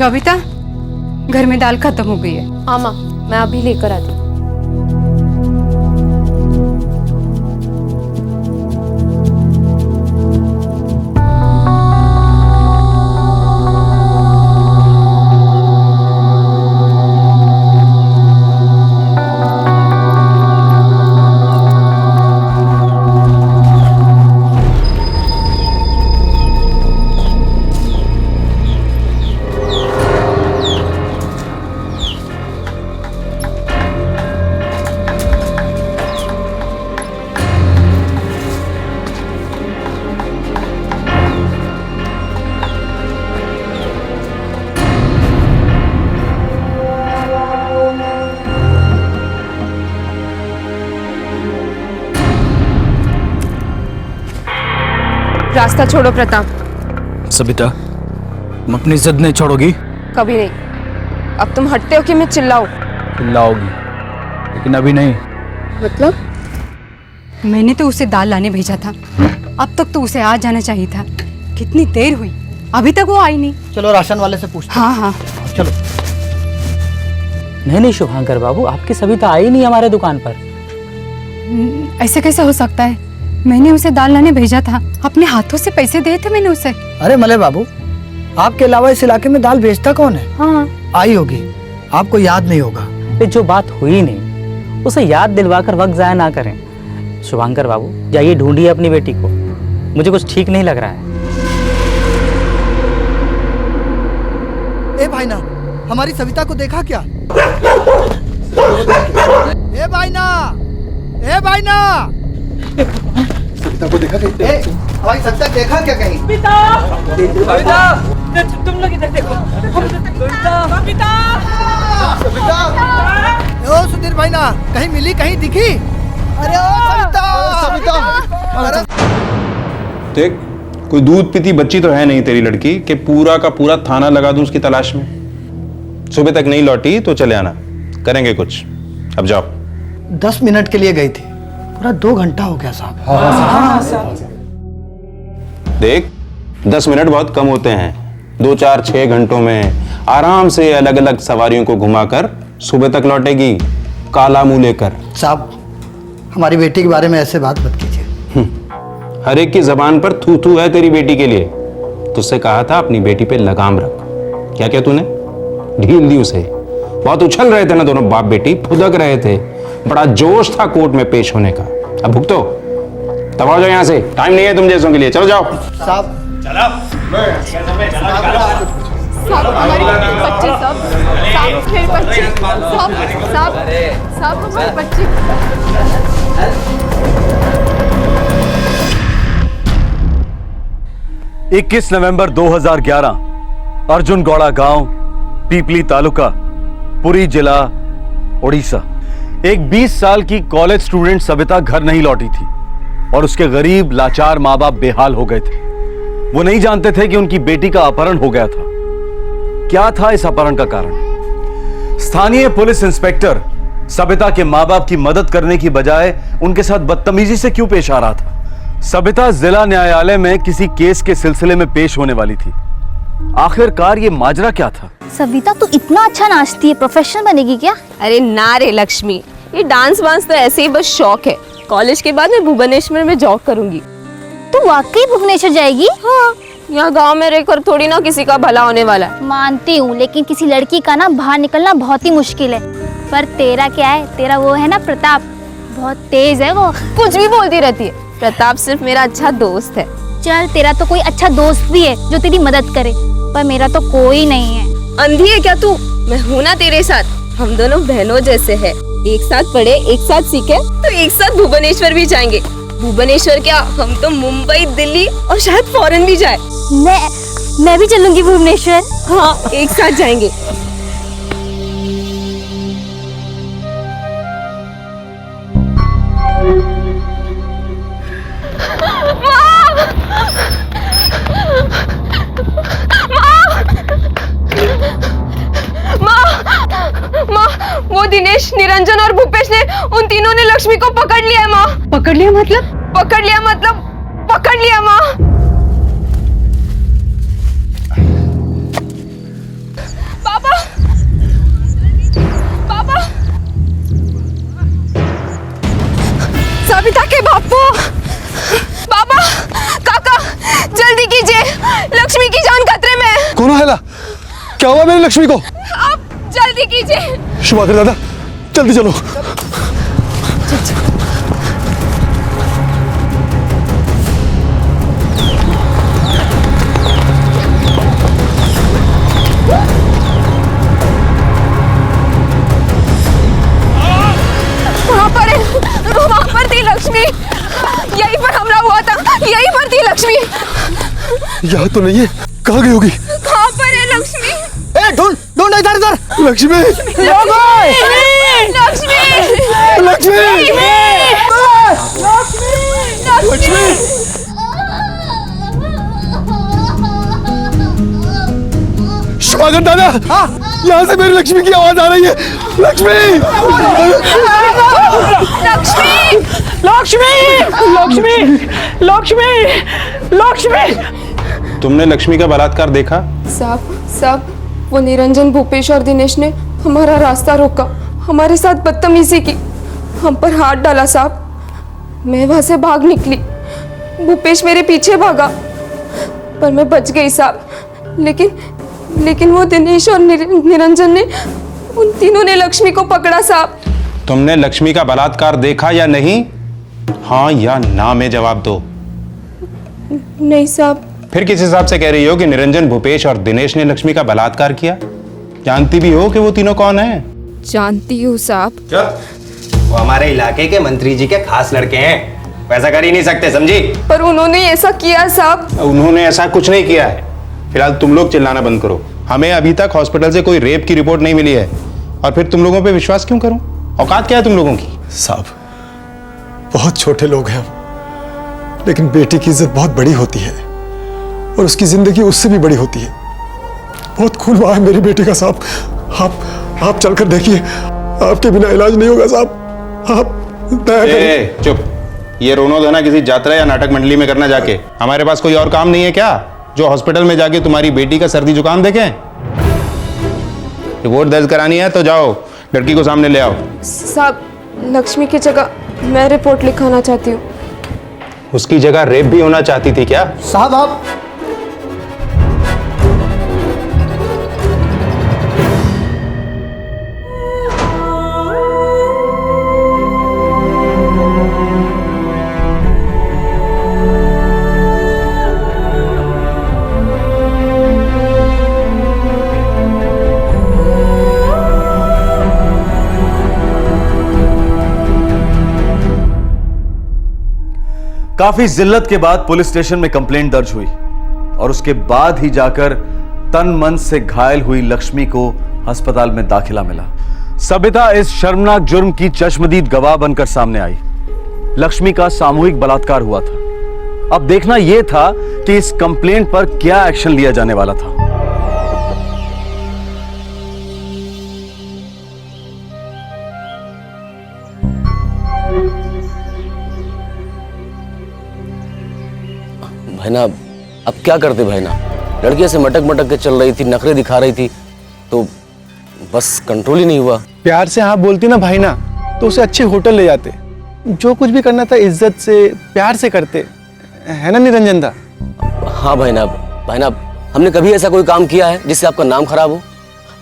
शोभिता, घर में दाल खत्म हो गई है। हाँ माँ, मैं अभी लेकर आती हूँ। रास्ता छोड़ो प्रताप। सबिता, तुम अपनी जिद नहीं छोड़ोगी? कभी नहीं। अब तुम हटते हो कि मैं चिल्लाऊं? चिल्लाओगी, लेकिन अभी नहीं। मतलब? मैंने तो उसे दाल लाने भेजा था, अब तक तो उसे आ जाना चाहिए था। कितनी देर हुई, अभी तक वो आई नहीं। चलो राशन वाले से पूछते हैं। हाँ हाँ चलो। नहीं शुभांकर बाबू, आपकी सविता आई नहीं हमारे दुकान पर। ऐसे कैसे हो सकता है? मैंने उसे दाल लाने भेजा था, अपने हाथों से पैसे दिए थे मैंने उसे। अरे मले बाबू, आपके अलावा इस इलाके में दाल भेजता कौन है? हाँ। आई होगी, आपको याद नहीं होगा। जो बात हुई नहीं उसे याद दिलवाकर वक्त जाया ना करें। शुभांकर बाबू, जाइए ढूंढिए अपनी बेटी को, मुझे कुछ ठीक नहीं लग रहा है। ए भाईना, हमारी सविता को देखा क्या? ए भाईना, ए भाईना, सविता को देखा कहीं? हमारी सविता देखा क्या कहीं? तुम लोग इधर देखो। ओ सुधीर भाईना, कहीं मिली, कहीं दिखी? अरे ओ सविता! देख, कोई दूध पीती बच्ची तो है नहीं तेरी लड़की कि पूरा का पूरा थाना लगा दूं उसकी तलाश में। सुबह तक नहीं लौटी तो चले आना, करेंगे कुछ। अब जाओ। 10 मिनट के लिए गई थी, पूरा 2 घंटा हो गया साहब। देख, 10 मिनट बहुत कम होते हैं। 2, 4, 6 घंटों में आराम से अलग अलग सवारियों को घुमाकर सुबह तक लौटेगी, काला मुंह लेकर। साहब, हमारी बेटी के बारे में ऐसे बात मत कीजिए। हर एक की जबान पर थू थू है तेरी बेटी के लिए। तुझसे कहा था अपनी बेटी पे लगाम रख, क्या क्या तूने ढील दी उसे। बहुत उछल रहे थे ना दोनों बाप बेटी, फुदक रहे थे, बड़ा जोश था कोर्ट में पेश होने का। अब भुगतो, तब आओ जाओ यहाँ से, टाइम नहीं है तुम जैसों के लिए। चलो जाओ। साहब हमारी बच्ची सब मेरी बच्ची सब हमारी बच्ची। 21 नवंबर 2011 अर्जुन गौड़ा गांव, पीपली तालुका, पुरी जिला, उड़ीसा। एक 20 साल की कॉलेज स्टूडेंट सविता घर नहीं लौटी थी और उसके गरीब लाचार माँ बाप बेहाल हो गए थे। वो नहीं जानते थे कि उनकी बेटी का अपहरण हो गया था। क्या था इस अपहरण का कारण? स्थानीय पुलिस इंस्पेक्टर सविता के माँ बाप की मदद करने की बजाय उनके साथ बदतमीजी से क्यों पेश आ रहा था? सविता जिला न्यायालय में किसी केस के सिलसिले में पेश होने वाली थी। आखिरकार ये माजरा क्या था? सविता तो इतना अच्छा नाचती है, प्रोफेशनल बनेगी क्या? अरे ना रे लक्ष्मी, ये डांस वांस तो ऐसे ही बस शौक है। कॉलेज के बाद मैं भुवनेश्वर में जॉब करूंगी। तो वाकई भुवनेश्वर जाएगी? हाँ, यहाँ गांव में रहकर थोड़ी ना किसी का भला होने वाला है। मानती हूँ, लेकिन किसी लड़की का ना बाहर निकलना बहुत ही मुश्किल है। पर तेरा क्या है, तेरा वो है ना प्रताप, बहुत तेज है वो। कुछ भी बोलती रहती है। प्रताप सिर्फ मेरा अच्छा दोस्त है। चल, तेरा तो कोई अच्छा दोस्त भी है जो तेरी मदद करे, पर मेरा तो कोई नहीं है। अंधी है क्या तू? मैं हूं ना तेरे साथ, हम दोनों बहनों जैसे हैं। एक साथ पढ़े, एक साथ सीखे, तो एक साथ भुवनेश्वर भी जाएंगे। भुवनेश्वर क्या, हम तो मुंबई, दिल्ली और शायद फॉरेन भी जाए। मैं भी चलूंगी भुवनेश्वर। हाँ, एक साथ जाएंगे। वो दिनेश, निरंजन और भूपेश ने, उन तीनों ने लक्ष्मी को पकड़ लिया है माँ। पकड़ लिया मतलब? पकड़ लिया मतलब पकड़ लिया माँ। पापा, पापा, सविता के बापू, पापा, काका, जल्दी कीजिए, लक्ष्मी की जान खतरे में है। कौन है? क्या हुआ मेरी लक्ष्मी को? आप जल्दी कीजिए। शुभाकर दादा, जल्दी चलो। वहाँ पर थी लक्ष्मी, यहीं पर हमला हुआ था, यहीं पर थी लक्ष्मी। यहाँ तो नहीं है, कहाँ गई होगी? कहाँ पर है लक्ष्मी? ढूंढ ढूंढ, इधर इधर। लक्ष्मी, लक्ष्मी, लक्ष्मी, लक्ष्मी। शुभाकर दादा, यहाँ से मेरी लक्ष्मी की आवाज आ रही है। लक्ष्मी, लक्ष्मी, लक्ष्मी, लक्ष्मी, लक्ष्मी, लक्ष्मी। तुमने लक्ष्मी का बलात्कार देखा? साहब, वो निरंजन, भूपेश और दिनेश ने हमारा रास्ता रोका, हमारे साथ बदतमीजी की, हम पर हाथ डाला साहब। मैं वहां से भाग निकली, भूपेश मेरे पीछे भागा, पर मैं बच गई साहब। लेकिन वो दिनेश और निरंजन ने, उन तीनों ने लक्ष्मी को पकड़ा साहब। तुमने लक्ष्मी का बलात्कार देखा या नहीं? हाँ या ना में जवाब दो। नहीं साहब। फिर किस हिसाब से कह रही हो कि निरंजन, भूपेश और दिनेश ने लक्ष्मी का बलात्कार किया? जानती भी हो कि वो तीनों कौन हैं? जानती हूँ साहब। वो हमारे इलाके के मंत्री जी के खास लड़के हैं, वैसा कर ही नहीं सकते, समझी? पर उन्होंने ऐसा किया साहब। उन्होंने ऐसा कुछ नहीं किया है। फिलहाल तुम लोग चिल्लाना बंद करो। हमें अभी तक हॉस्पिटल से कोई रेप की रिपोर्ट नहीं मिली है, और फिर तुम लोगों पे विश्वास क्यों करूं? औकात क्या है तुम लोगों की? साहब, बहुत छोटे लोग हैं हम, लेकिन बेटी की इज्जत बहुत बड़ी होती है, और उसकी जिंदगी उससे भी बड़ी होती है। बहुत खून बहा है मेरी बेटी का साहब। आप चलकर देखिए, आपके बिना इलाज नहीं होगा साहब। आप दया करें। चुप। ये रोनो धना किसी यात्रा या नाटक मंडली में करना जाके। हमारे पास कोई और काम नहीं है क्या, जो हॉस्पिटल में जाके तुम्हारी बेटी का सर्दी जुकाम देखें? रिपोर्ट दर्ज करानी है तो जाओ, लड़की को सामने ले आओ। साहब, लक्ष्मी की जगह मैं रिपोर्ट लिखाना चाहती हूँ। उसकी जगह रेप भी होना चाहती थी क्या? साहब, आप काफी जिल्लत के बाद पुलिस स्टेशन में कंप्लेंट दर्ज हुई, और उसके बाद ही जाकर तन मन से घायल हुई लक्ष्मी को अस्पताल में दाखिला मिला। सविता इस शर्मनाक जुर्म की चश्मदीद गवाह बनकर सामने आई। लक्ष्मी का सामूहिक बलात्कार हुआ था। अब देखना यह था कि इस कंप्लेंट पर क्या एक्शन लिया जाने वाला था। भाईना, अब क्या करते भाईना? लड़की से मटक मटक के चल रही थी, नखरे दिखा रही थी, तो बस कंट्रोल ही नहीं हुआ। प्यार से हाँ बोलती ना भाईना, तो उसे अच्छे होटल ले जाते। जो कुछ भी करना था इज्जत से, प्यार से करते, है ना निरंजन दा? हाँ भाईना, हमने कभी ऐसा कोई काम किया है जिससे आपका नाम खराब हो?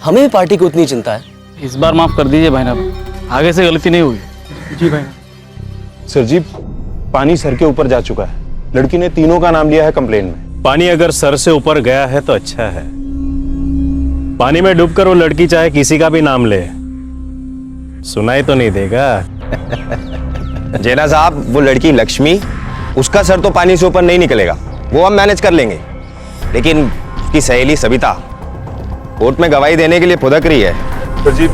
हमें भी पार्टी की उतनी चिंता है। इस बार माफ कर दीजिए भाईना, आगे से गलती नहीं हुई। जी भाईना। सर जी, पानी सर के ऊपर जा चुका है। लड़की ने तीनों का नाम लिया है कंप्लेंट में। पानी अगर सर से ऊपर गया है तो अच्छा है, पानी में डूबकर वो लड़की चाहे किसी का भी नाम ले, सुनाई तो नहीं देगा। जेना साहब, वो लड़की लक्ष्मी, उसका सर तो पानी से ऊपर नहीं निकलेगा, वो हम मैनेज कर लेंगे। लेकिन उसकी सहेली सविता कोर्ट में गवाही देने के लिए फुदक रही है। सर जी,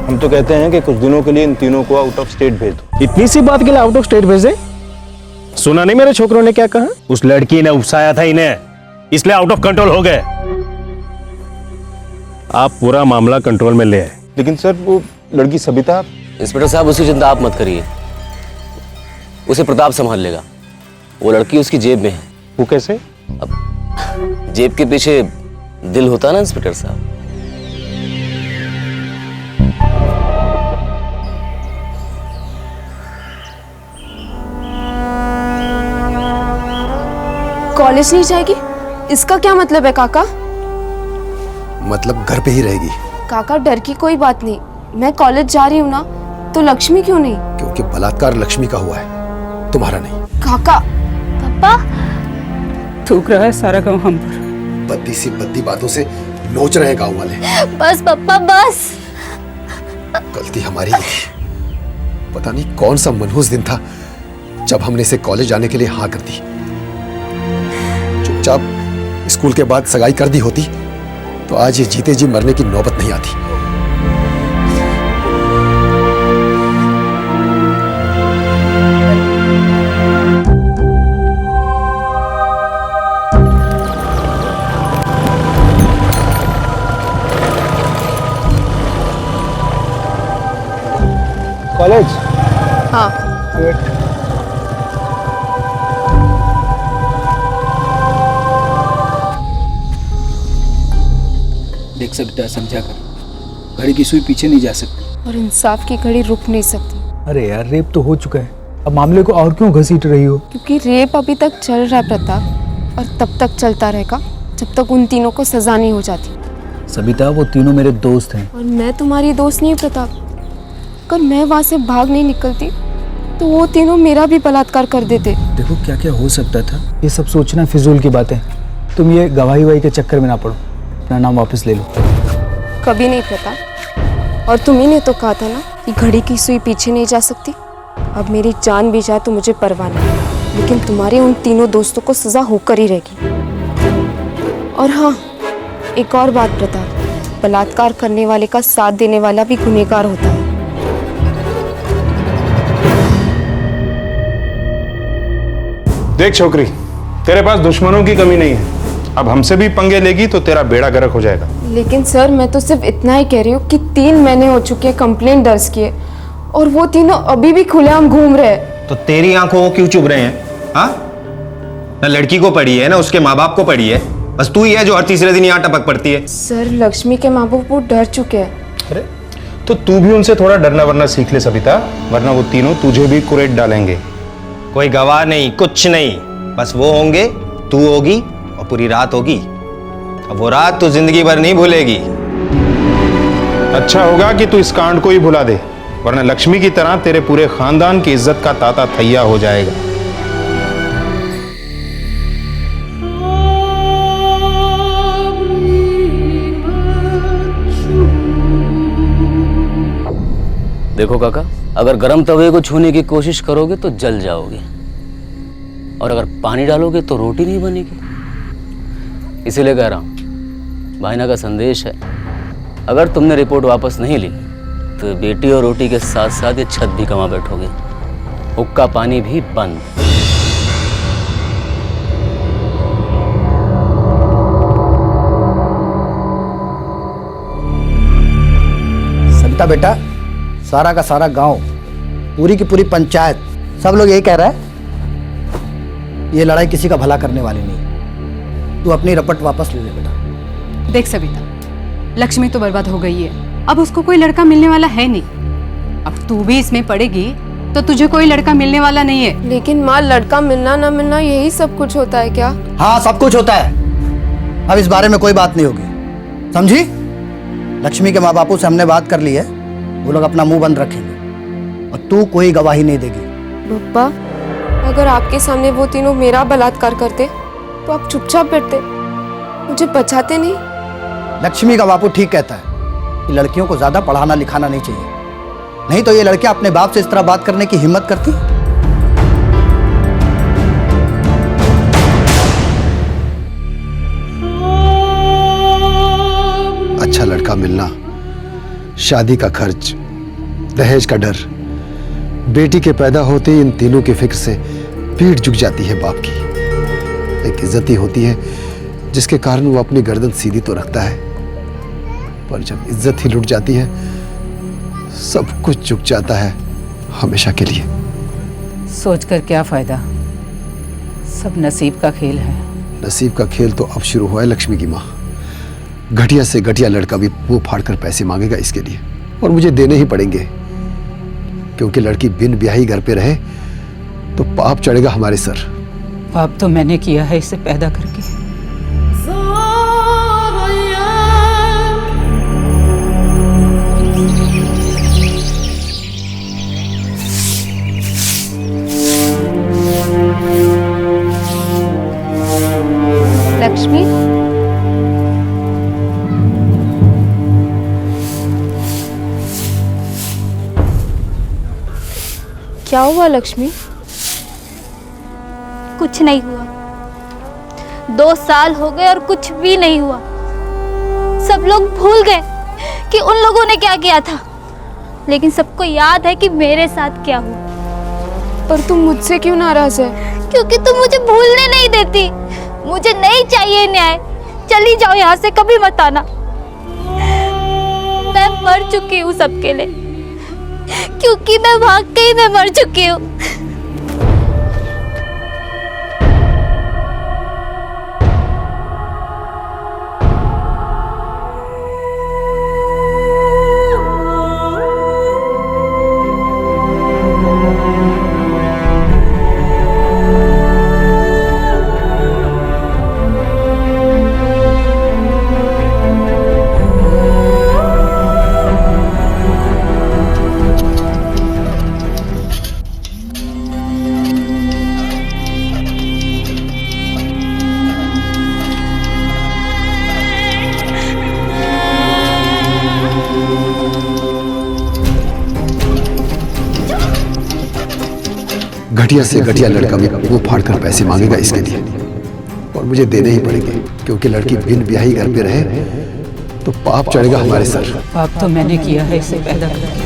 हम तो कहते हैं कि कुछ दिनों के लिए इन तीनों को आउट ऑफ स्टेट भेज दो। इतनी सी बात के लिए आउट ऑफ स्टेट भेजे? सुना नहीं मेरे छोकरों ने क्या कहा? उस लड़की ने उकसाया था इन्हें, इसलिए आउट ऑफ कंट्रोल हो गए। आप पूरा मामला कंट्रोल में ले आए। लेकिन सर, वो लड़की सविता। इंस्पेक्टर साहब, उसकी चिंता आप मत करिए, उसे प्रताप संभाल लेगा। वो लड़की उसकी जेब में है। वो कैसे? अब जेब के पीछे दिल होता है ना इंस्पेक्टर साहब। कॉलेज नहीं जाएगी, इसका क्या मतलब है काका? मतलब घर पे ही रहेगी। काका, डर की कोई बात नहीं, मैं कॉलेज जा रही हूँ ना, तो लक्ष्मी क्यों नहीं? क्योंकि बलात्कार लक्ष्मी का हुआ है, तुम्हारा नहीं। काका। पापा थूक रहा है सारा गाँव हम पर। बद्दी सी बद्दी बातों से नोच रहे गांव वाले। बस पापा बस। गलती हमारी ही थी। पता नहीं कौन सा मनहूस दिन था जब हमने इसे कॉलेज जाने के लिए हाँ कर दी। चुपचाप स्कूल के बाद सगाई कर दी होती तो आज ये जीते जी मरने की नौबत नहीं आती। कॉलेज? हाँ। देख सकता है, समझा कर, घड़ी की सुई पीछे नहीं जा सकती। और इंसाफ की घड़ी रुक नहीं सकती। अरे यार, रेप तो हो चुका है, अब मामले को और क्यों घसीट रही हो? क्योंकि रेप अभी तक चल रहा है प्रताप, और तब तक चलता रहेगा जब तक उन तीनों को सजा नहीं हो जाती। सबिता, वो तीनों मेरे दोस्त हैं। और मैं तुम्हारी दोस्त नहीं हूँ प्रताप। अगर मैं वहाँ से भाग नहीं निकलती तो वो तीनों मेरा भी बलात्कार कर देते। देखो क्या क्या हो सकता था, ये सब सोचना फिजूल की बातें। तुम ये गवाही वही के चक्कर में ना पड़ो, अपना नाम वापस ले लो। कभी नहीं प्रताप, और तुम्ही ने तो कहा था ना कि घड़ी की सुई पीछे नहीं जा सकती। अब मेरी जान भी जाए तो मुझे परवाह नहीं, लेकिन तुम्हारे उन तीनों दोस्तों को सजा होकर ही रहेगी। और हाँ, एक और बात प्रताप, बलात्कार करने वाले का साथ देने वाला भी गुनहगार होता है। देख छोकरी, तेरे पास दुश्मनों की कमी नहीं है। अब हमसे भी पंगे लेगी तो तेरा बेड़ा गर्क हो जाएगा। लेकिन सर, मैं तो सिर्फ इतना ही कह रही हूँ कि 3 महीने हो चुके हैं कंप्लेंट दर्ज किए, और वो तीनों अभी भी खुलेआम घूम रहे हैं। तो तेरी आंखों को क्यों चुभ रहे हैं? हाँ, ना लड़की को पड़ी है ना उसके माँ बाप को पड़ी है, बस तू ही है जो हर तीसरे दिन यहाँ टपक पड़ती है। सर, लक्ष्मी के माँ बाप वो डर चुके हैं। अरे तो तू भी उनसे थोड़ा डरना वरना सीख ले सबिता, वरना वो तीनों तुझे भी कुरेद डालेंगे। कोई गवाह नहीं, कुछ नहीं, बस वो होंगे, तू होगी और पूरी रात होगी। अब वो रात तू जिंदगी भर नहीं भूलेगी। अच्छा होगा कि तू इस कांड को ही भुला दे, वरना लक्ष्मी की तरह तेरे पूरे खानदान की इज्जत का ताता थैया हो जाएगा। देखो काका, अगर गर्म तवे को छूने की कोशिश करोगे तो जल जाओगे, और अगर पानी डालोगे तो रोटी नहीं बनेगी। इसीलिए कह रहा हूँ, भाईना का संदेश है, अगर तुमने रिपोर्ट वापस नहीं ली तो बेटी और रोटी के साथ साथ ये छत भी कमा बैठोगे, हुक्का पानी भी बंद। सविता बेटा, सारा का सारा गांव, पूरी की पूरी पंचायत, सब लोग यही कह रहा है ये लड़ाई किसी का भला करने वाली नहीं है। तू अपनी रपट वापस ले ले बेटा। देख सबिता, लक्ष्मी तो बर्बाद हो गई है, अब उसको कोई लड़का मिलने वाला है नहीं। अब तू भी इसमें पड़ेगी तो तुझे कोई लड़का मिलने वाला नहीं है। लेकिन माँ, लड़का मिलना ना मिलना यही सब कुछ होता है क्या? हाँ, सब कुछ होता है। अब इस बारे में कोई बात नहीं होगी, समझी? लक्ष्मी के माँ बापों से हमने बात कर ली है, वो लोग अपना मुंह बंद रखेंगे और तू कोई गवाही नहीं देगी। पप्पा, अगर आपके सामने वो तीनों मेरा बलात्कार करते तो आप चुपचाप बैठते, मुझे बचाते नहीं। लक्ष्मी का बापू ठीक कहता है कि लड़कियों को ज्यादा पढ़ाना लिखाना नहीं चाहिए, नहीं तो ये लड़कियां अपने बाप से इस तरह बात करने की हिम्मत करती। अच्छा लड़का मिलना, शादी का खर्च, दहेज का डर, बेटी के पैदा होते ही इन तीनों की फिक्र से पीठ झुक जाती है बाप की। एक इज्जत ही होती है जिसके कारण वो अपनी गर्दन सीधी तो रखता है, पर जब इज्जत ही लुट जाती है सब कुछ झुक जाता है हमेशा के लिए। सोच कर क्या फायदा, सब नसीब का खेल है। नसीब का खेल तो अब शुरू हुआ है लक्ष्मी की माँ। घटिया से घटिया लड़का भी मुंह फाड़कर पैसे मांगेगा इसके लिए, और मुझे देने ही पड़ेंगे, क्योंकि लड़की बिन ब्याही घर पे रहे तो पाप चढ़ेगा हमारे सर। पाप तो मैंने किया है इसे पैदा करके। लक्ष्मी, क्या हुआ लक्ष्मी? कुछ नहीं हुआ। 2 साल हो गए और कुछ भी नहीं हुआ। सब लोग भूल गए कि उन लोगों ने क्या किया था, लेकिन सबको याद है कि मेरे साथ क्या हुआ। पर तुम मुझसे क्यों नाराज है? क्योंकि तुम मुझे भूलने नहीं देती। मुझे नहीं चाहिए न्याय। चली जाओ यहाँ से, कभी मत आना। मैं मर चुकी हूँ सबके लिए, क्योंकि मैं वाकई में मर चुकी हूँ। घटिया से घटिया लड़का भी मुंह फाड़कर पैसे मांगेगा इसके लिए, और मुझे देने ही पड़ेंगे, क्योंकि लड़की बिन ब्याही घर पे रहे तो पाप चढ़ेगा हमारे सर। पाप तो मैंने किया है इसे पैदा करके।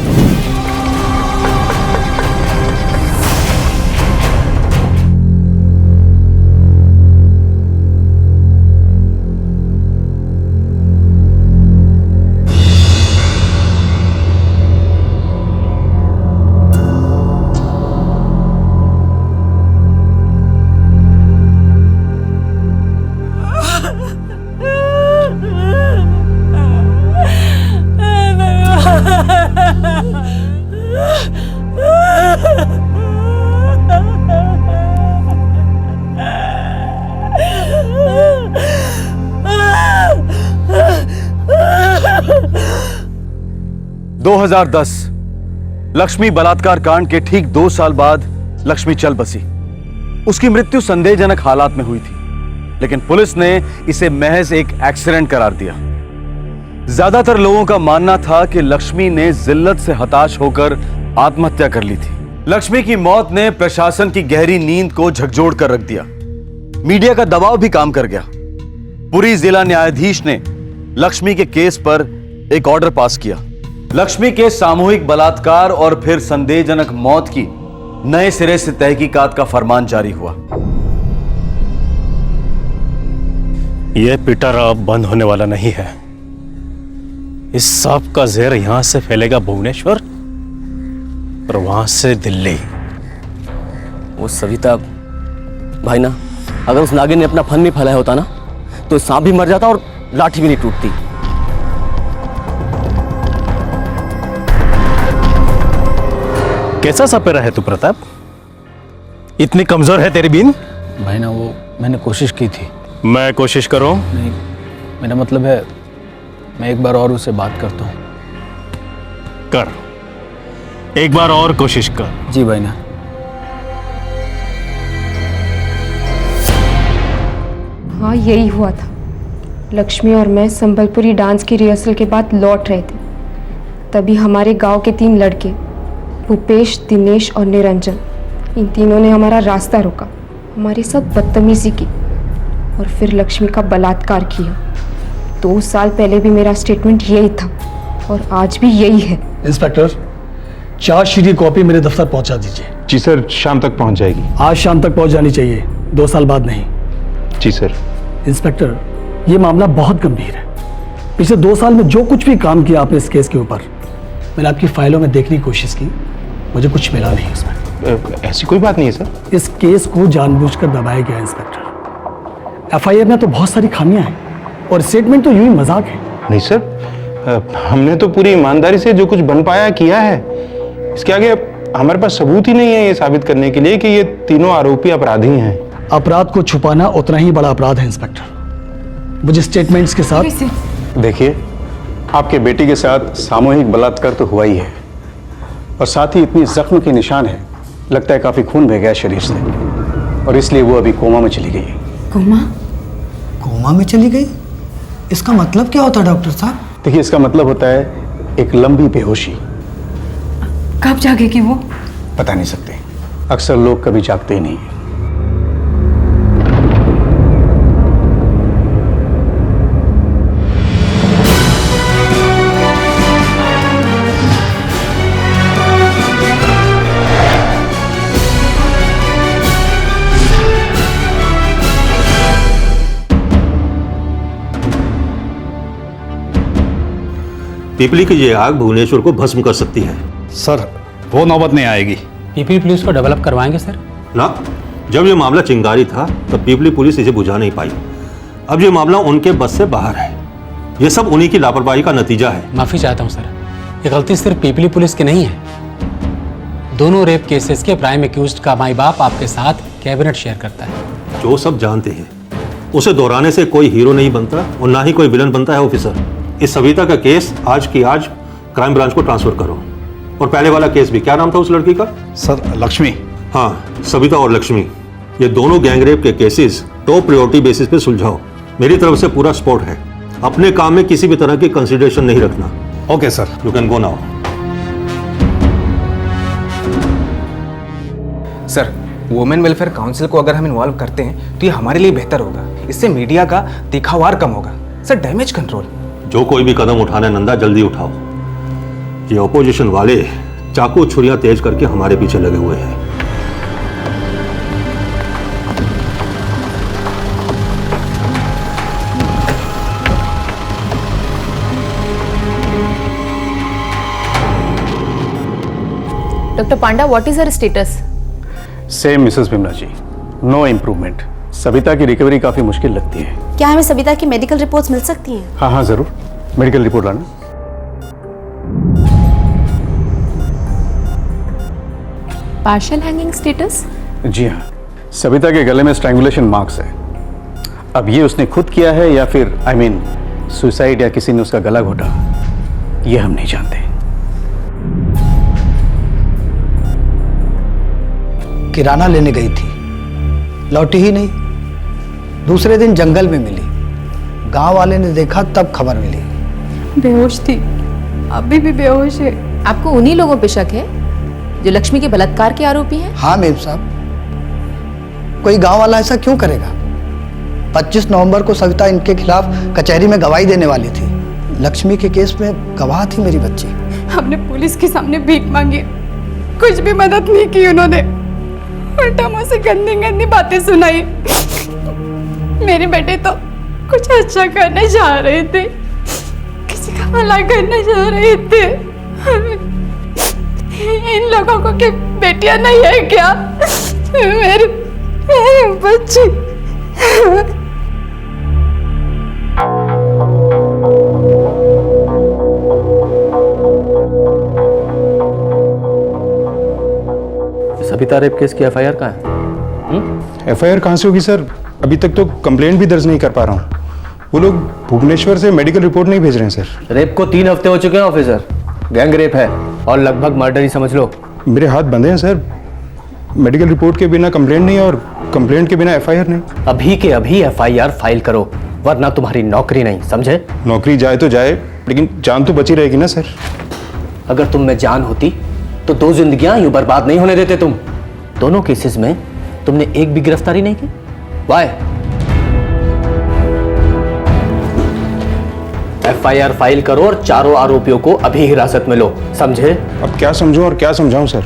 लक्ष्मी बलात्कार कांड के ठीक 2 साल बाद लक्ष्मी चल बसी। उसकी मृत्यु संदेहजनक हालात में हुई थी, लेकिन पुलिस ने इसे महज एक एक्सीडेंट करार दिया। ज्यादातर लोगों का मानना था कि लक्ष्मी ने जिल्लत से हताश होकर आत्महत्या कर ली थी। लक्ष्मी की मौत ने प्रशासन की गहरी नींद को झकझोर कर रख दिया। मीडिया का दबाव भी काम कर गया। पुरी जिला न्यायाधीश ने लक्ष्मी के केस पर एक ऑर्डर पास किया। लक्ष्मी के सामूहिक बलात्कार और फिर संदेहजनक मौत की नए सिरे से तहकीकात का फरमान जारी हुआ। यह पिटारा अब बंद होने वाला नहीं है। इस सांप का जहर यहां से फैलेगा भुवनेश्वर और वहां से दिल्ली। वो सविता भाई ना, अगर उस नागिन ने अपना फन नहीं फैलाया होता ना, तो सांप भी मर जाता और लाठी भी नहीं टूटती। कैसा सपेरा है तू प्रताप? इतनी कमजोर है तेरी बीन? भाई ना, वो मैंने कोशिश की थी। मैं कोशिश करूं? नहीं, मेरा मतलब है मैं एक बार और उससे बात करता हूँ। कर, एक बार और कोशिश कर। जी भाई ना। हाँ, यही हुआ था। लक्ष्मी और मैं संबलपुरी डांस की रिहर्सल के बाद लौट रहे थे। तभी हमारे गांव के 3 लड़के भूपेश, दिनेश और निरंजन, इन तीनों ने हमारा रास्ता रोका, हमारे साथ बदतमीजी की और फिर लक्ष्मी का बलात्कार किया। 2 साल पहले भी मेरा स्टेटमेंट यही था और आज भी यही है। इंस्पेक्टर, चार्जशीट की कॉपी मेरे दफ्तर पहुंचा दीजिए। जी सर, शाम तक पहुंच जाएगी। आज शाम तक पहुंच जानी चाहिए, 2 साल बाद नहीं। जी सर। इंस्पेक्टर, ये मामला बहुत गंभीर है। पिछले 2 साल में जो कुछ भी काम किया आपने इस केस के ऊपर, मैंने आपकी फाइलों में देखने की कोशिश की, मुझे कुछ मिला नहीं उसमें। ऐसी कोई बात नहीं है सर। इस केस को जानबूझकर दबाया गया इंस्पेक्टर। एफआईआर में तो बहुत सारी खामियां हैं और स्टेटमेंट तो यूं ही मजाक है। नहीं सर, हमने तो पूरी ईमानदारी से जो कुछ बन पाया किया है। इसके आगे हमारे पास सबूत ही नहीं है ये साबित करने के लिए कि ये तीनों आरोपी अपराधी हैं। अपराध को छुपाना उतना ही बड़ा अपराध है इंस्पेक्टर। मुझे स्टेटमेंट्स के साथ देखिए, आपके बेटी के साथ सामूहिक बलात्कार तो हुआ ही है और साथ ही इतनी जख्म के निशान है, लगता है काफी खून बह गया शरीर से और इसलिए वो अभी कोमा में चली गई है। कोमा में चली गई? इसका मतलब क्या होता है डॉक्टर साहब? देखिए, इसका मतलब होता है एक लंबी बेहोशी। कब जागेगी वो? बता नहीं सकते, अक्सर लोग कभी जागते ही नहीं हैं। पीपली की ये आग भुवनेश्वर को भस्म कर सकती है। सर, वो नौबत नहीं आएगी। पीपली पुलिस को डेवलप करवाएंगे सर? ना, जब ये मामला चिंगारी था तब पीपली पुलिस इसे बुझा नहीं पाई। अब ये मामला उनके बस से बाहर है। ये सब उन्हीं की लापरवाही का नतीजा है। माफी चाहता हूँ सर, ये गलती सिर्फ पीपली पुलिस की नहीं है। दोनों रेप केसेस के प्राइम एक्यूज्ड का माई बाप आपके साथ कैबिनेट शेयर करता है। जो सब जानते हैं उसे दोहराने से कोई हीरो नहीं बनता और ना ही कोई विलन बनता है। ऑफिसर, इस सविता का केस आज की आज क्राइम ब्रांच को ट्रांसफर करो। और पहले वाला केस भी, क्या नाम था उस लड़की का? सर, लक्ष्मी। हाँ, सविता और लक्ष्मी, ये दोनों गैंग रेप के केसेस टॉप प्रायोरिटी बेसिस पे सुलझाओ। मेरी तरफ से पूरा सपोर्ट है। अपने काम में किसी भी तरह की कंसिडरेशन नहीं रखना। Okay sir, you can go now. Sir, women welfare council को अगर हम इन्वॉल्व करते हैं तो ये हमारे लिए बेहतर होगा। इससे मीडिया का दिखावार कम होगा। Sir, damage control. जो कोई भी कदम उठाना है नंदा, जल्दी उठाओ। ये ऑपोजिशन वाले चाकू छुरियां तेज करके हमारे पीछे लगे हुए हैं। Doctor Panda, what is her status? Same Mrs Bimla ji, no improvement. Savita की रिकवरी काफी मुश्किल लगती है। क्या हमें सविता की मेडिकल रिपोर्ट्स मिल सकती हैं? हाँ हाँ जरूर, मेडिकल रिपोर्ट लाना। Partial hanging status? जी हाँ, सविता के गले में स्ट्रैंगुलेशन मार्क्स है। अब ये उसने खुद किया है या फिर सुसाइड या किसी ने उसका गला घोटा, ये हम नहीं जानते। किराना लेने गई थी, लौटी ही नहीं। दूसरे दिन जंगल में मिली, गांव वाले ने देखा तब खबर मिली। बेहोश थी, अभी भी बेहोश है। आपको उन्हीं लोगों पे शक है जो लक्ष्मी के बलात्कार के आरोपी हैं? हाँ मेम साहब, कोई गांव वाला ऐसा क्यों करेगा? 25 नवंबर को सविता इनके खिलाफ कचहरी में गवाही देने वाली थी। लक्ष्मी के केस में गवाह थी मेरी बच्ची। हमने पुलिस के सामने भीख मांगी, कुछ भी मदद नहीं की उन्होंने। उल्टा मुझसे गंदी गंदी बातें सुनाई। मेरे बेटे तो कुछ अच्छा करने जा रहे थे, किसी का भला करने जा रहे थे। इन लोगों को क्या बेटियां नहीं है क्या? मेरे बच्चे। सविता रेप केस की एफआईआर कहाँ है? एफआईआर कहाँ से होगी सर? अभी तक तो कंप्लेंट भी दर्ज नहीं कर पा रहा हूँ। वो लोग भुवनेश्वर से मेडिकल रिपोर्ट नहीं भेज रहे हैं सर। रेप को 3 हफ्ते हो चुके हैं ऑफिसर, गैंग रेप है और लगभग मर्डर ही समझ लो। मेरे हाथ बंधे हैं सर। मेडिकल रिपोर्ट के बिना कंप्लेंट नहीं और कंप्लेंट के बिना एफआईआर नहीं। अभी के अभी एफआईआर फाइल करो, वरना तुम्हारी नौकरी नहीं, समझे? नौकरी जाए तो जाए, लेकिन जान तो बची रहेगी ना सर। अगर तुम में जान होती तो 2 जिंदगियां यूं बर्बाद नहीं होने देते तुम। दोनों केसेस में तुमने एक भी गिरफ्तारी नहीं की। वाई? FIR फाइल करो और चारों आरोपियों को अभी हिरासत में लो, समझे? अब क्या समझूं और क्या समझाऊं सर?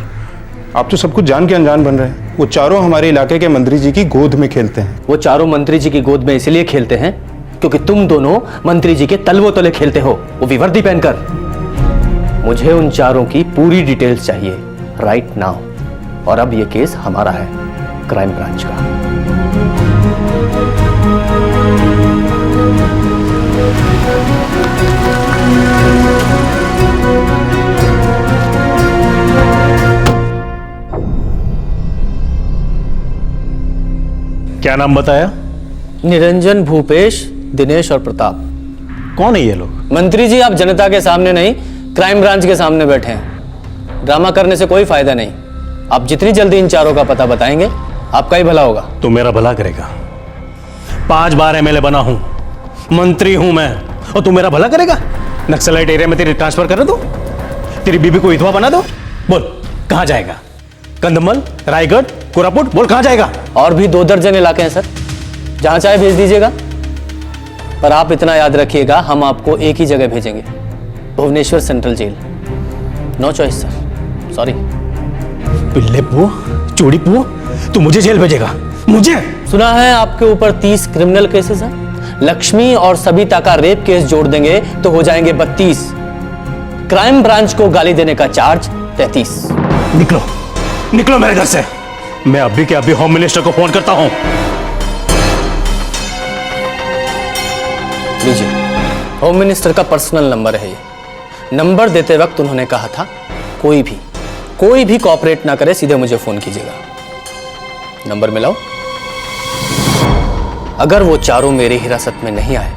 आप तो सब कुछ जान के अनजान बन रहे हैं। वो चारों हमारे इलाके के मंत्री जी की गोद में खेलते हैं। वो चारों मंत्री जी की गोद में इसलिए खेलते हैं क्योंकि तुम दोनों मंत्री जी के तलवों तले खेलते हो, वो भी वर्दी पहनकर। मुझे उन चारों की पूरी डिटेल्स चाहिए राइट नाउ। और अब ये केस हमारा है, क्राइम ब्रांच का। क्या नाम बताया? निरंजन, भूपेश, दिनेश और प्रताप। कौन है ये लोग? मंत्री जी, आप जनता के सामने नहीं, क्राइम ब्रांच के सामने बैठे हैं। ड्रामा करने से कोई फायदा नहीं। आप जितनी जल्दी इन चारों का पता बताएंगे, आपका ही भला होगा। तू मेरा भला करेगा? 5 बार MLA बना हूं, मंत्री हूं मैं, और तू मेरा भला करेगा? नक्सलाइट एरिया में तेरी ट्रांसफर कर दो, तेरी बीबी को विधवा बना दो। बोल कहां जाएगा? कंधमाल, रायगढ़, कोरापुट, बोल कहां जाएगा? और भी 2 दर्जन इलाके हैं सर, जहां चाहे भेज दीजिएगा। पर आप इतना याद रखिएगा, हम आपको एक ही जगह भेजेंगे, Bhubaneswar central jail. No choice sir, sorry. पिल्ले पुओ, चोड़ी पुओ, तू मुझे जेल भेजेगा? मुझे? सुना है आपके ऊपर 30 क्रिमिनल केसेस हैं। लक्ष्मी और सबिता का रेप केस जोड़ देंगे तो हो जाएंगे 32। क्राइम ब्रांच को गाली देने का चार्ज 33। निकलो, निकलो मेरे घर से। मैं अभी के अभी होम मिनिस्टर को फोन करता हूं। लीजिए, होम मिनिस्टर का पर्सनल नंबर है ये। नंबर देते वक्त उन्होंने कहा था कोई भी कोऑपरेट ना करे, सीधे मुझे फोन कीजिएगा। नंबर मिलाओ। अगर वो चारों मेरी हिरासत में नहीं आए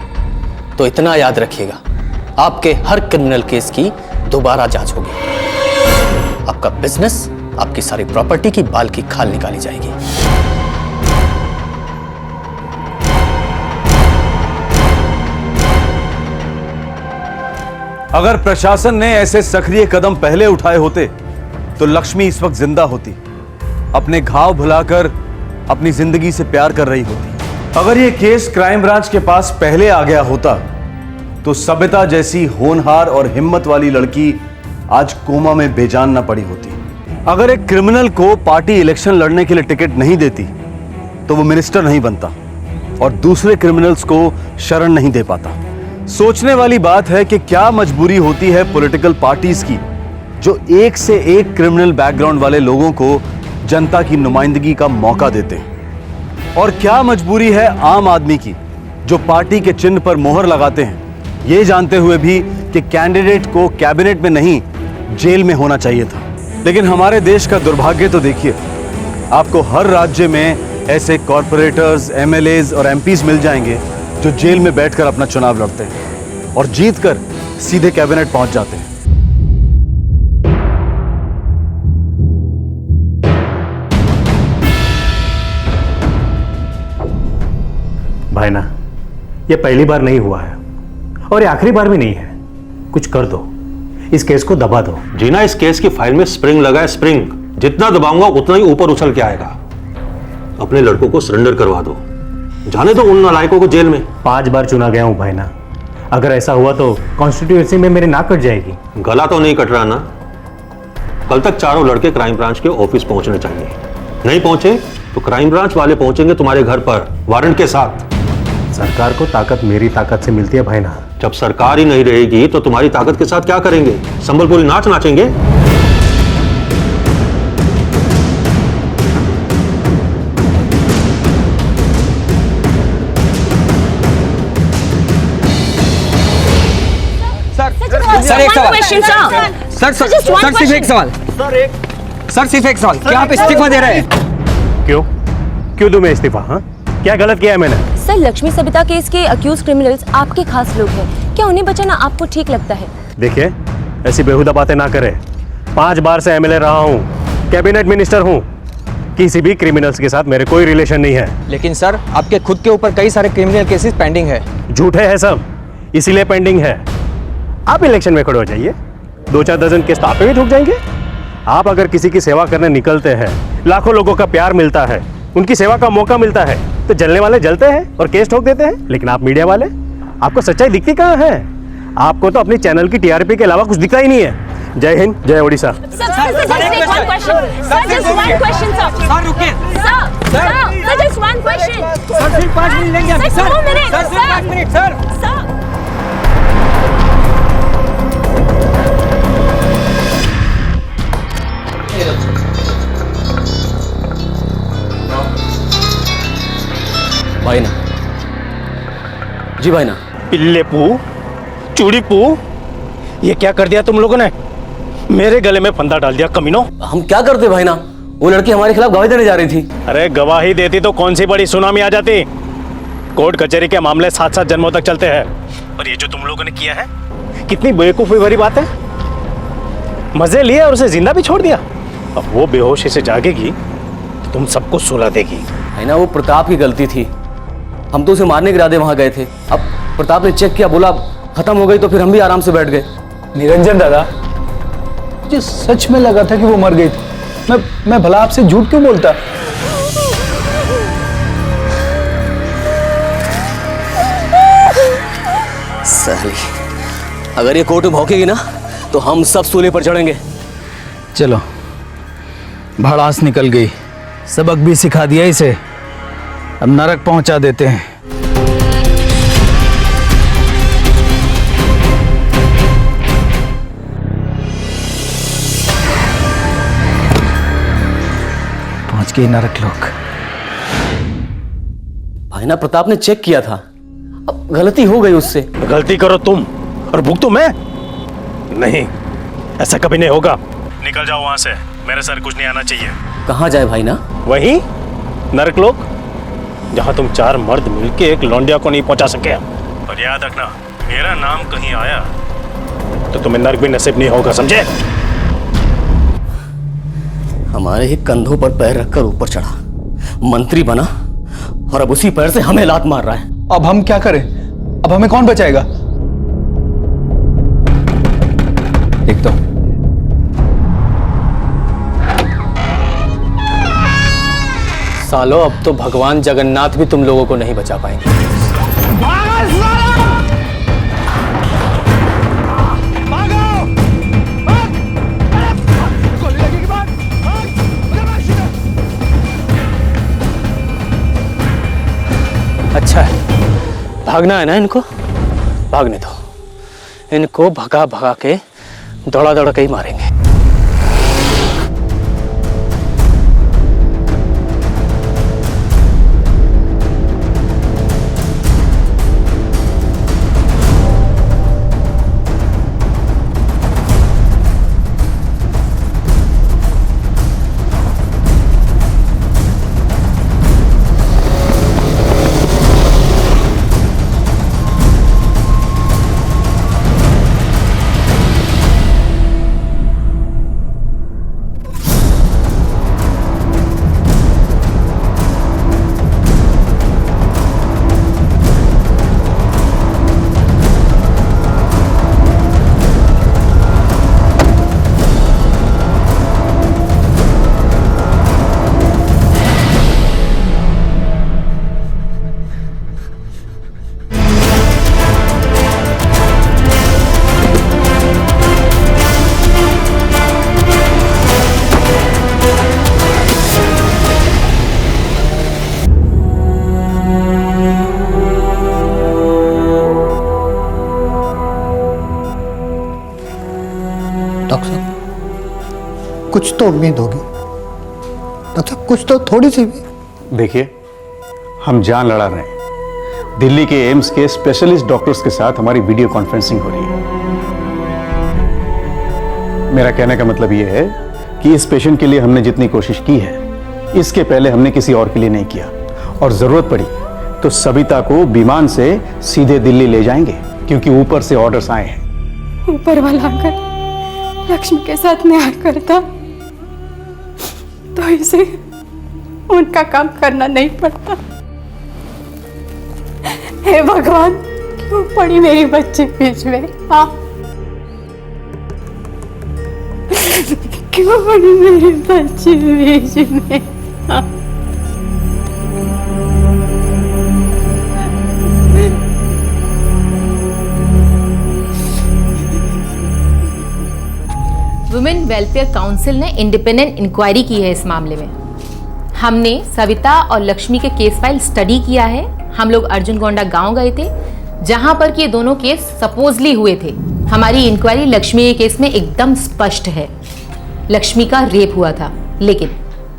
तो इतना याद रखिएगा, आपके हर क्रिमिनल केस की दोबारा जांच होगी। आपका बिजनेस, आपकी सारी प्रॉपर्टी की बाल की खाल निकाली जाएगी। अगर प्रशासन ने ऐसे सक्रिय कदम पहले उठाए होते तो लक्ष्मी इस वक्त जिंदा होती, अपने घाव भुलाकर अपनी जिंदगी से प्यार कर रही होती। अगर ये केस क्राइम ब्रांच के पास पहले आ गया होता तो सबिता जैसी होनहार और हिम्मत वाली लड़की आज कोमा में बेजान न पड़ी होती। अगर एक क्रिमिनल को पार्टी इलेक्शन लड़ने के लिए टिकट नहीं देती तो वो मिनिस्टर नहीं बनता और दूसरे क्रिमिनल्स को शरण नहीं दे पाता। सोचने वाली बात है कि क्या मजबूरी होती है पॉलिटिकल पार्टीज की जो एक से एक क्रिमिनल बैकग्राउंड वाले लोगों को जनता की नुमाइंदगी का मौका देते हैं, और क्या मजबूरी है आम आदमी की जो पार्टी के चिन्ह पर मोहर लगाते हैं, ये जानते हुए भी कि कैंडिडेट को कैबिनेट में नहीं जेल में होना चाहिए था। लेकिन हमारे देश का दुर्भाग्य तो देखिए, आपको हर राज्य में ऐसे कॉरपोरेटर्स, MLAs और MPs मिल जाएंगे जो जेल में बैठकर अपना चुनाव लड़ते हैं और जीतकर सीधे कैबिनेट पहुंच जाते हैं। भाई ना, ये पहली बार नहीं हुआ है और ये आखिरी बार भी नहीं है। कुछ कर दो, इस केस को दबा दो। जीना, इस केस की फाइल में स्प्रिंग लगा है, स्प्रिंग। जितना दबाऊंगा उतना ही ऊपर उछल के आएगा। अपने लड़कों को सरेंडर करवा दो, जाने दो उन नालायकों को जेल में। 5 बार चुना गया हूं भाई ना, अगर ऐसा हुआ तो कॉन्स्टिट्यूएंसी में मेरी नाक कट जाएगी। गला तो नहीं कट रहा ना? कल तक चारों लड़के क्राइम ब्रांच के ऑफिस पहुंचने चाहिए। नहीं पहुंचे तो क्राइम ब्रांच वाले पहुंचेंगे तुम्हारे घर पर वारंट के साथ। सरकार को ताकत मेरी ताकत से मिलती है भाई ना। जब सरकार ही नहीं रहेगी तो तुम्हारी ताकत के साथ क्या करेंगे? संबलपुरी नाच नाचेंगे? सर एक सवाल। सर सिर्फ एक सवाल। सर सिर्फ एक सवाल, क्या आप इस्तीफा दे रहे हैं? क्यों दूं मैं इस्तीफा? हाँ, क्या गलत किया है मैंने? सर, लक्ष्मी सबिता केस के अक्यूज क्रिमिनल्स आपके खास लोग हैं, क्या उन्हें बचाना आपको ठीक लगता है? देखिए, ऐसी बेहुदा बातें ना करें। 5 बार से MLA रहा हूं, कैबिनेट मिनिस्टर हूं। किसी भी क्रिमिनल्स के साथ मेरे कोई रिलेशन नहीं है। लेकिन सर आपके खुद के ऊपर कई सारे क्रिमिनल केसेस पेंडिंग है। झूठे हैं सब, इसीलिए पेंडिंग है। आप इलेक्शन में खड़े हो जाइए, 2-4 दर्जन केस तो आप पे भी ठुक जाएंगे। आप अगर किसी की सेवा करने निकलते हैं, लाखों लोगों का प्यार मिलता है, उनकी सेवा का मौका मिलता है, तो जलने वाले जलते हैं और केस ठोक देते हैं। लेकिन आप मीडिया वाले, आपको सच्चाई दिखती कहाँ है? आपको तो अपनी चैनल की टीआरपी के अलावा कुछ दिखता ही नहीं है। जय हिंद, जय ओडिशा। भाई ना जी, भाई ना। पिल्ले पू, चूड़ी पू, ये क्या कर दिया तुम लोगों ने? मेरे गले में फंदा डाल दिया कमीनों। हम क्या करते भाई ना, वो लड़की हमारे खिलाफ गवाही देने जा रही थी। अरे गवाही देती तो कौन सी बड़ी सुनामी आ जाती। कोर्ट कचहरी के मामले 7-7 जन्मों तक चलते हैं। और ये जो तुम लोगों ने किया है, कितनी बेवकूफी भरी बात है। मजे लिए और उसे जिंदा भी छोड़ दिया। अब वो बेहोशी से जागेगी तो तुम सबको सुला देगी। है ना, वो प्रताप की गलती थी। हम तो उसे मारने के इरादे वहां गए थे। अब प्रताप ने चेक किया, बोला खत्म हो गई, तो फिर हम भी आराम से बैठ गए। निरंजन दादा, मुझे सच में लगा था कि वो मर गई थी। मैं भला आपसे झूठ क्यों बोलता? साली, अगर ये कोर्ट में भौंकेगी ना तो हम सब सूले पर चढ़ेंगे। चलो, भड़ास निकल गई, सबक भी सिखा दिया इसे, अब नरक पहुंचा देते हैं। पहुंच गए नरक लोग। भाई ना, प्रताप ने चेक किया था, अब गलती हो गई उससे। गलती करो तुम और भुगतो मैं? नहीं, ऐसा कभी नहीं होगा। निकल जाओ वहां से, मेरे सर कुछ नहीं आना चाहिए। कहाँ जाए भाई ना? वहीं नरक लोक, जहां तुम 4 मर्द मिलके एक लौंडिया को नहीं पहुंचा सके। और याद रखना, मेरा नाम कहीं आया तो तुम्हें नरक भी नसीब नहीं होगा, समझे? हमारे ही कंधों पर पैर रखकर ऊपर चढ़ा, मंत्री बना, और अब उसी पैर से हमें लात मार रहा है। अब हम क्या करें? अब हमें कौन बचाएगा? एक तो सालो, अब तो भगवान जगन्नाथ भी तुम लोगों को नहीं बचा पाएंगे। अच्छा है, भागना है ना इनको, भागने दो। इनको भगा भगा के दौड़ा दौड़ा के ही मारेंगे। कुछ तो उम्मीद होगी डॉक्टर, कुछ तो थोड़ी सी भी। देखिए, हम जान लड़ा रहे हैं। दिल्ली के एम्स के स्पेशलिस्ट डॉक्टर्स के साथ हमारी वीडियो कॉन्फ्रेंसिंग हो रही है। मेरा कहने का मतलब यह है कि इस पेशेंट के लिए हमने जितनी कोशिश की है, इसके पहले हमने किसी और के लिए नहीं किया। और जरूरत पड़ी तो सविता को विमान से सीधे दिल्ली ले जाएंगे, क्योंकि ऊपर से ऑर्डर्स आए हैं। ऊपर वाला अगर लक्ष्मी के साथ न्याय करता तो इसे उनका काम करना नहीं पड़ता। हे भगवान, क्यों पड़ी मेरी बच्ची बीच में? हाँ, क्यों पड़ी मेरी बच्ची बीच में? हाँ। वुमेन वेलफेयर काउंसिल ने इंडिपेंडेंट इंक्वायरी की है इस मामले में। हमने सविता और लक्ष्मी के केस फाइल स्टडी किया है। हम लोग अर्जुन गोंडा गांव गए थे जहां पर कि ये दोनों केस सपोजली हुए थे। हमारी इंक्वायरी लक्ष्मी के केस में एकदम स्पष्ट है, लक्ष्मी का रेप हुआ था। लेकिन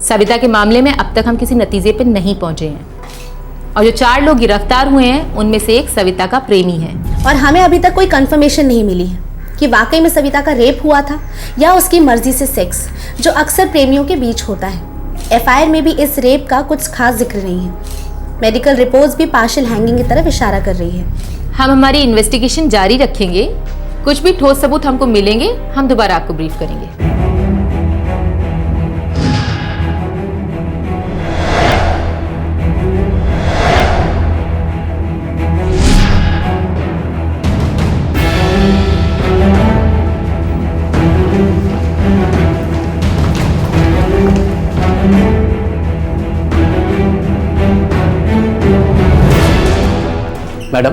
सविता के मामले में अब तक हम किसी नतीजे पर नहीं पहुंचे हैं। और जो 4 लोग गिरफ्तार हुए हैं उनमें से एक सविता का प्रेमी है। और हमें अभी तक कोई कंफर्मेशन नहीं मिली है कि वाकई में सविता का रेप हुआ था या उसकी मर्जी से सेक्स, जो अक्सर प्रेमियों के बीच होता है। एफआईआर में भी इस रेप का कुछ खास जिक्र नहीं है। मेडिकल रिपोर्ट्स भी पार्शियल हैंगिंग की तरफ इशारा कर रही है। हम हमारी इन्वेस्टिगेशन जारी रखेंगे। कुछ भी ठोस सबूत हमको मिलेंगे, हम दोबारा आपको ब्रीफ करेंगे। मैडम,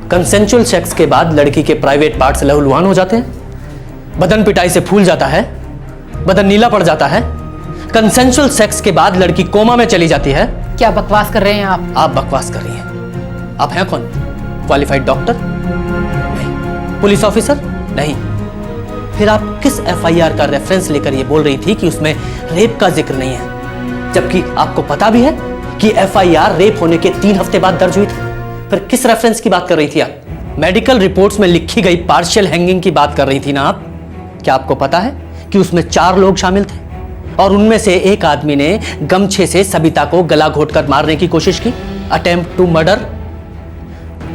कंसेंचुअल सेक्स के बाद लड़की के प्राइवेट पार्ट्स लहूलुहान हो जाते हैं, बदन पिटाई से फूल जाता है, बदन नीला पड़ जाता है। कंसेंचुअल सेक्स के बाद लड़की कोमा में चली जाती है। क्या बकवास कर रहे हैं आप? आप बकवास कर रही हैं। आप हैं कौन? Qualified doctor? नहीं। Police officer? नहीं। फिर आप किस एफआईआर का रेफरेंस लेकर ये बोल रही थी कि उसमें रेप का जिक्र नहीं है, जबकि आपको पता भी है कि एफआईआर रेप होने के 3 हफ्ते बाद दर्ज हुई थी? फिर किस रेफरेंस की बात कर रही थी आप? मेडिकल रिपोर्ट्स में लिखी गई पार्शियल हैंगिंग की बात कर रही थी ना आप? क्या आपको पता है कि उसमें 4 लोग शामिल थे और उनमें से एक आदमी ने गमछे से सविता को गला घोंटकर मारने की कोशिश की, अटेम्प्ट टू मर्डर।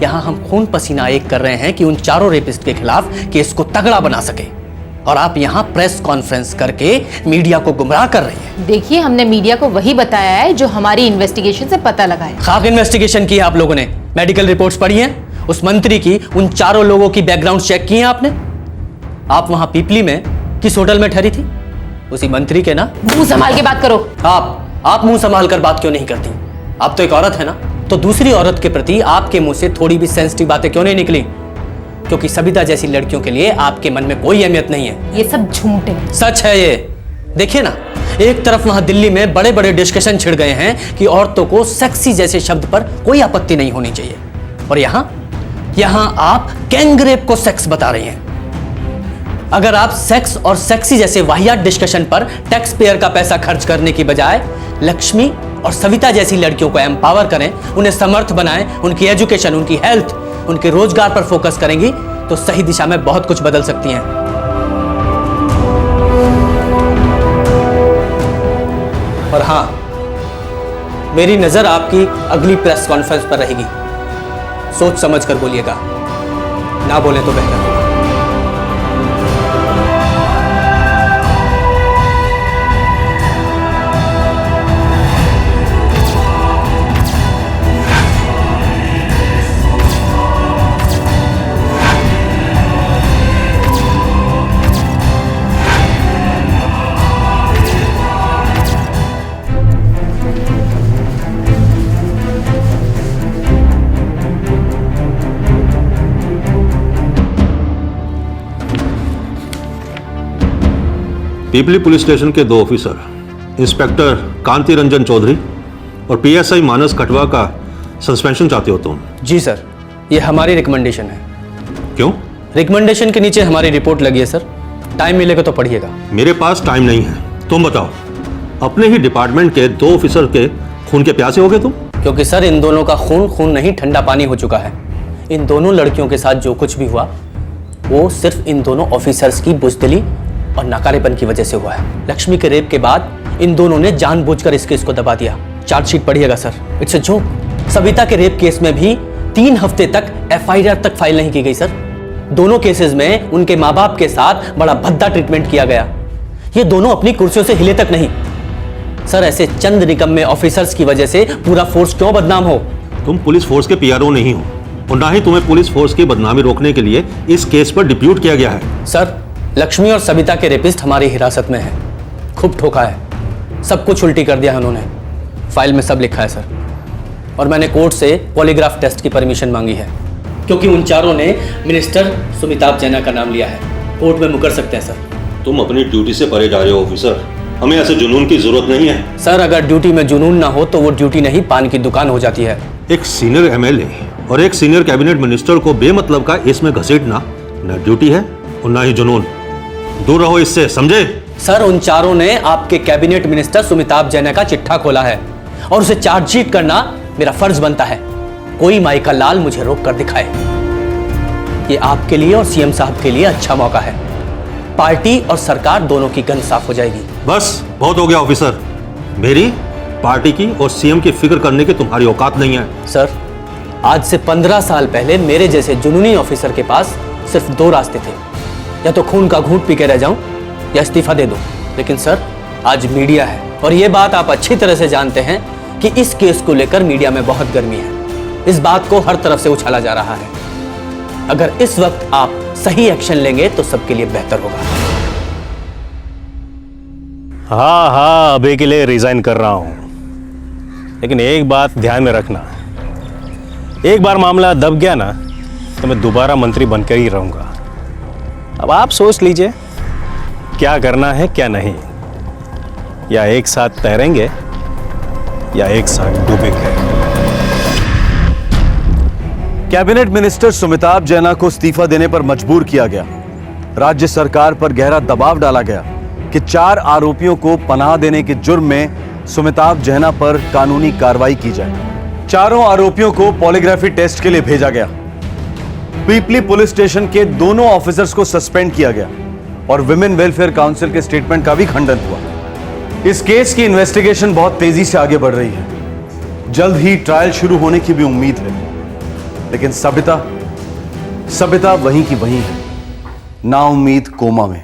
यहां हम खून पसीना एक कर रहे हैं कि उन 4 रेपिस्ट के खिलाफ केस को तगड़ा बना सके, और आप यहां प्रेस कॉन्फ्रेंस करके मीडिया को गुमराह कर रही हैं। देखिए, हमने मीडिया को वही बताया है जो हमारी इन्वेस्टिगेशन से पता लगा है। खाक इन्वेस्टिगेशन की है आप लोगों ने, मेडिकल रिपोर्ट्स पढ़ी हैं, उस मंत्री की उन 4 लोगों की बैकग्राउंड चेक की है आपने? आप वहां पीपली में किस होटल में ठहरी थी? उसी मंत्री के ना। मुंह संभाल के बात करो। आप मुंह संभाल कर बात क्यों नहीं करती? आप तो एक औरत है ना, तो दूसरी औरत के प्रति आपके मुंह से थोड़ी भी सेंसिटिव बातें क्यों नहीं निकली? क्योंकि सविता जैसी लड़कियों के लिए आपके मन में कोई अहमियत नहीं है। ये सब झूठ है। सच है ये। देखिए ना, एक तरफ वहां दिल्ली में बड़े बड़े डिस्कशन छिड़ गए हैं कि औरतों को सेक्सी जैसे शब्द पर कोई आपत्ति नहीं होनी चाहिए, और यहां आप गैंग रेप को सेक्स बता रही हैं। अगर आप सेक्स और सेक्सी जैसे वाहियात डिस्कशन पर टैक्स पेयर का पैसा खर्च करने की बजाय लक्ष्मी और सविता जैसी लड़कियों को एम्पावर करें, उन्हें समर्थ बनाएं, उनकी एजुकेशन, उनकी हेल्थ, उनके रोजगार पर फोकस करेंगी, तो सही दिशा में बहुत कुछ बदल सकती हैं। और हां, मेरी नजर आपकी अगली प्रेस कॉन्फ्रेंस पर रहेगी। सोच समझ कर बोलिएगा, ना बोले तो बेहतर होगा। पीपली पुलिस स्टेशन के 2 ऑफिसर, इंस्पेक्टर कांति रंजन चौधरी और पीएसआई मानस कटवा का सस्पेंशन चाहते हो तुम? जी सर, ये हमारी रिकमेंडेशन है। क्यों? रिकमेंडेशन के नीचे हमारी रिपोर्ट लगी है सर, टाइम मिलेगा तो पढ़िएगा। मेरे पास टाइम नहीं है, तुम बताओ। अपने ही डिपार्टमेंट के 2 ऑफिसर के खून के प्यासे हो गए तुम? क्योंकि सर इन दोनों का खून नहीं ठंडा पानी हो चुका है। इन दोनों लड़कियों के साथ जो कुछ भी हुआ वो सिर्फ इन दोनों ऑफिसर्स की बुजदिली और नाकारेपन की वजह से हुआ है। लक्ष्मी के रेप के बाद इन दोनों ने जानबूझकर इस केस को दबा दिया। चार्जशीट पढ़िएगा sir, it's a joke. Savita के रेप केस में भी 3 हफ्ते तक एफआईआर तक फाइल नहीं की गई सर। दोनों केसेस में उनके माँ बाप के साथ बड़ा भद्दा ट्रीटमेंट किया गया। ये दोनों अपनी कुर्सियों से हिले तक नहीं। सर ऐसे चंद निकम्मे ऑफिसर्स की वजह से पूरा फोर्स क्यों बदनाम हो? तुम पुलिस फोर्स के पीआरओ नहीं हो और ना ही तुम्हें पुलिस फोर्स की बदनामी रोकने के लिए इस केस पर डिप्यूट किया गया है। सर लक्ष्मी और सविता के रेपिस्ट हमारी हिरासत में है। खूब ठोका है, सब कुछ उल्टी कर दिया है उन्होंने। फाइल में सब लिखा है सर। और मैंने कोर्ट से पॉलीग्राफ टेस्ट की परमिशन मांगी है क्योंकि उन चारों ने मिनिस्टर सुमिताभ जैना का नाम लिया है। कोर्ट में मुकर सकते हैं सर। तुम अपनी ड्यूटी से परे जा रहे हो ऑफिसर, हमें ऐसे जुनून की जरूरत नहीं है। सर अगर ड्यूटी में जुनून ना हो तो वो ड्यूटी नहीं पान की दुकान हो जाती है। एक सीनियर एमएलए और एक सीनियर कैबिनेट मिनिस्टर को बेमतलब का इसमें घसीटना न ड्यूटी है और ना ही जुनून। दूर रहो इससे, समझे? सर उन चारों ने आपके कैबिनेट मिनिस्टर सुमिताभ जैना का चिट्ठा खोला है और उसे चार्जशीट करना मेरा फर्ज बनता है। कोई माई का लाल मुझे रोक कर दिखाए। ये आपके लिए और सीएम साहब के लिए अच्छा मौका है। पार्टी और सरकार दोनों की गन साफ हो जाएगी। बस बहुत हो गया ऑफिसर। मेरी, पार्टी की और सीएम की फिक्र करने की तुम्हारी औकात नहीं है। सर आज से 15 साल पहले मेरे जैसे जुनूनी ऑफिसर के पास सिर्फ 2 रास्ते थे, या तो खून का घूंट पी के रह जाऊं या इस्तीफा दे दूं। लेकिन सर आज मीडिया है और ये बात आप अच्छी तरह से जानते हैं कि इस केस को लेकर मीडिया में बहुत गर्मी है। इस बात को हर तरफ से उछाला जा रहा है। अगर इस वक्त आप सही एक्शन लेंगे तो सबके लिए बेहतर होगा। हाँ अभी के लिए रिजाइन कर रहा हूं, लेकिन एक बात ध्यान में रखना, एक बार मामला दब गया ना तो मैं दोबारा मंत्री बनकर ही रहूंगा। अब आप सोच लीजिए क्या करना है क्या नहीं, या एक साथ तैरेंगे या एक साथ डूबेंगे। कैबिनेट मिनिस्टर सुमिताभ जैना को इस्तीफा देने पर मजबूर किया गया। राज्य सरकार पर गहरा दबाव डाला गया कि 4 आरोपियों को पनाह देने के जुर्म में सुमिताभ जैना पर कानूनी कार्रवाई की जाए। चारों आरोपियों को पॉलीग्राफी टेस्ट के लिए भेजा गया। पीपली पुलिस स्टेशन के दोनों ऑफिसर्स को सस्पेंड किया गया और विमेन वेलफेयर काउंसिल के स्टेटमेंट का भी खंडन हुआ। इस केस की इन्वेस्टिगेशन बहुत तेजी से आगे बढ़ रही है। जल्द ही ट्रायल शुरू होने की भी उम्मीद है। लेकिन सविता वहीं की वहीं है, नाउम्मीद कोमा में।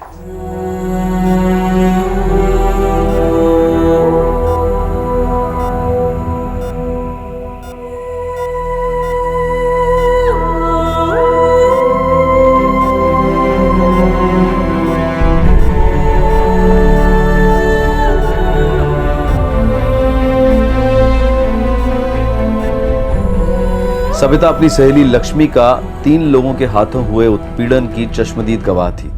सविता अपनी सहेली लक्ष्मी का 3 लोगों के हाथों हुए उत्पीड़न की चश्मदीद गवाह थी।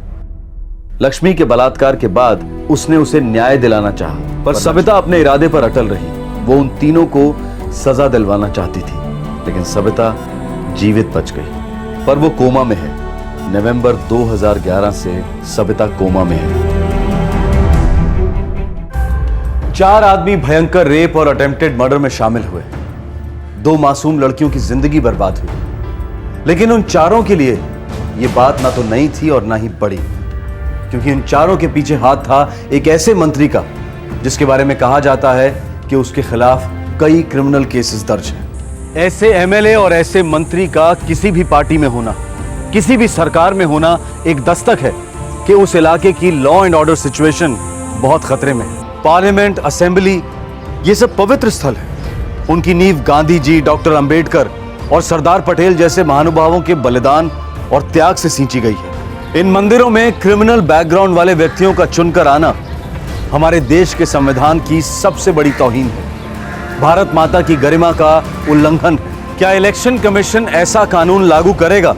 लक्ष्मी के बलात्कार के बाद उसने उसे न्याय दिलाना चाहा, पर सविता अपने इरादे पर अटल रही। वो उन तीनों को सजा दिलवाना चाहती थी, लेकिन सविता जीवित बच गई, पर वो कोमा में है। नवंबर 2011 से सविता कोमा में है। 4 आदमी भयंकर रेप और अटेम्प्टेड मर्डर में शामिल हुए। 2 मासूम लड़कियों की जिंदगी बर्बाद हुई। लेकिन उन चारों के लिए यह बात ना तो नई थी और ना ही बड़ी, क्योंकि उन चारों के पीछे हाथ था एक ऐसे मंत्री का जिसके बारे में कहा जाता है कि उसके खिलाफ कई क्रिमिनल केसेस दर्ज हैं। ऐसे एमएलए और ऐसे मंत्री का किसी भी पार्टी में होना, किसी भी सरकार में होना एक दस्तक है कि उस इलाके की लॉ एंड ऑर्डर सिचुएशन बहुत खतरे में है। पार्लियामेंट, असेंबली, ये सब पवित्र स्थल है। उनकी नींव गांधी जी, डॉक्टर अंबेडकर और सरदार पटेल जैसे महानुभावों के बलिदान और त्याग से सींची गई है। इन मंदिरों में क्रिमिनल बैकग्राउंड वाले व्यक्तियों का चुनकर आना हमारे देश के संविधान की सबसे बड़ी तौहीन है, भारत माता की गरिमा का उल्लंघन है। क्या इलेक्शन कमीशन ऐसा कानून लागू करेगा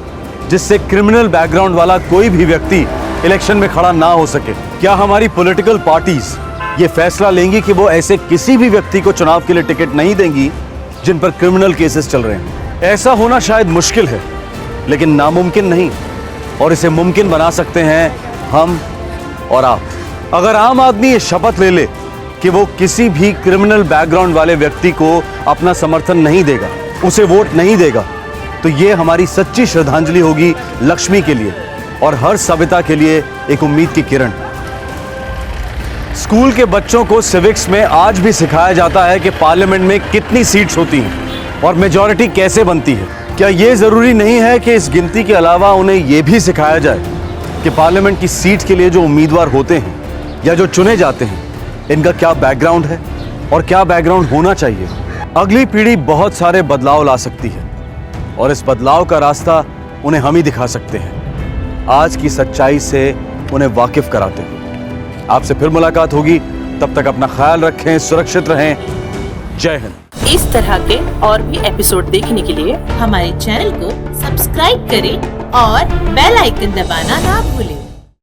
जिससे क्रिमिनल बैकग्राउंड वाला कोई भी व्यक्ति इलेक्शन में खड़ा ना हो सके? क्या हमारी पॉलिटिकल पार्टीज ये फैसला लेंगी कि वो ऐसे किसी भी व्यक्ति को चुनाव के लिए टिकट नहीं देंगी जिन पर क्रिमिनल केसेस चल रहे हैं? ऐसा होना शायद मुश्किल है, लेकिन नामुमकिन नहीं, और इसे मुमकिन बना सकते हैं हम और आप। अगर आम आदमी ये शपथ ले ले कि वो किसी भी क्रिमिनल बैकग्राउंड वाले व्यक्ति को अपना समर्थन नहीं देगा, उसे वोट नहीं देगा, तो ये हमारी सच्ची श्रद्धांजलि होगी लक्ष्मी के लिए और हर सविता के लिए एक उम्मीद की किरण। स्कूल के बच्चों को सिविक्स में आज भी सिखाया जाता है कि पार्लियामेंट में कितनी सीट्स होती हैं और मेजॉरिटी कैसे बनती है। क्या यह जरूरी नहीं है कि इस गिनती के अलावा उन्हें यह भी सिखाया जाए कि पार्लियामेंट की सीट के लिए जो उम्मीदवार होते हैं या जो चुने जाते हैं, इनका क्या बैकग्राउंड है, और क्या बैकग्राउंड होना चाहिए। अगली पीढ़ी बहुत सारे बदलाव ला सकती है और इस बदलाव का रास्ता उन्हें हम ही दिखा सकते हैं, आज की सच्चाई से उन्हें वाकिफ कराते हुए। आपसे फिर मुलाकात होगी, तब तक अपना ख्याल रखें, सुरक्षित रहें। जय हिंद। इस तरह के और भी एपिसोड देखने के लिए हमारे चैनल को सब्सक्राइब करें और बेल आइकन दबाना ना भूलें।